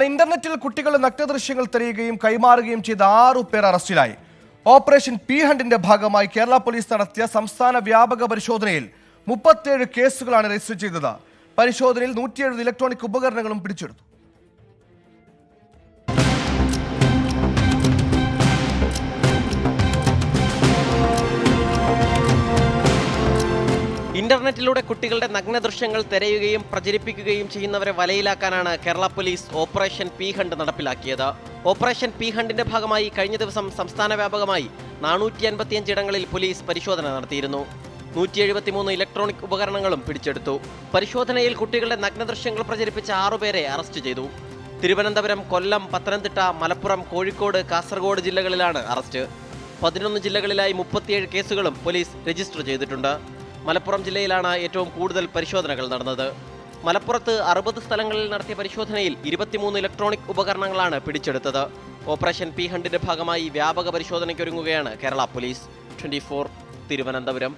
ഇന്റർനെറ്റിൽ കുട്ടികളുടെ നഗ്നദൃശ്യങ്ങൾ തിരയുകയും കൈമാറുകയും ചെയ്ത 6 പേർ അറസ്റ്റിലായി. ഓപ്പറേഷൻ പി ഹണ്ടിന്റെ ഭാഗമായി കേരള പോലീസ് നടത്തിയ സംസ്ഥാന വ്യാപക പരിശോധനയിൽ 37 കേസുകളാണ് രജിസ്റ്റർ ചെയ്തത്. പരിശോധനയിൽ 170 ഇലക്ട്രോണിക് ഉപകരണങ്ങളും പിടിച്ചെടുത്തു. ഇന്റർനെറ്റിലൂടെ കുട്ടികളുടെ നഗ്നദൃശ്യങ്ങൾ തിരയുകയും പ്രചരിപ്പിക്കുകയും ചെയ്യുന്നവരെ വലയിലാക്കാനാണ് Kerala police operation P hunt നടപ്പിലാക്കിയത്. ഓപ്പറേഷൻ പി ഹണ്ടിന്റെ ഭാഗമായി കഴിഞ്ഞ ദിവസം സംസ്ഥാന വ്യാപകമായി 455 ഇടങ്ങളിൽ പോലീസ് പരിശോധന നടത്തിയിരുന്നു. 173 ഇലക്ട്രോണിക് ഉപകരണങ്ങളും പിടിച്ചെടുത്തു. പരിശോധനയിൽ കുട്ടികളുടെ നഗ്നദൃശ്യങ്ങൾ പ്രചരിപ്പിച്ച 6 പേരെ അറസ്റ്റ് ചെയ്തു. തിരുവനന്തപുരം, കൊല്ലം, പത്തനംതിട്ട, മലപ്പുറം, കോഴിക്കോട്, കാസർഗോഡ് ജില്ലകളിലാണ് അറസ്റ്റ്. 11 ജില്ലകളിലായി 37 കേസുകളും പോലീസ് രജിസ്റ്റർ ചെയ്തിട്ടുണ്ട്. മലപ്പുറം ജില്ലയിലാണ് ഏറ്റവും കൂടുതൽ പരിശോധനകൾ നടന്നത്. മലപ്പുറത്ത് 60 സ്ഥലങ്ങളിൽ നടത്തിയ പരിശോധനയിൽ 23 ഇലക്ട്രോണിക് ഉപകരണങ്ങളാണ് പിടിച്ചെടുത്തത്. ഓപ്പറേഷൻ പി ഹണ്ടിന്റെ ഭാഗമായി വ്യാപക പരിശോധനയ്ക്കൊരുങ്ങുകയാണ് കേരള പോലീസ്. 24 തിരുവനന്തപുരം.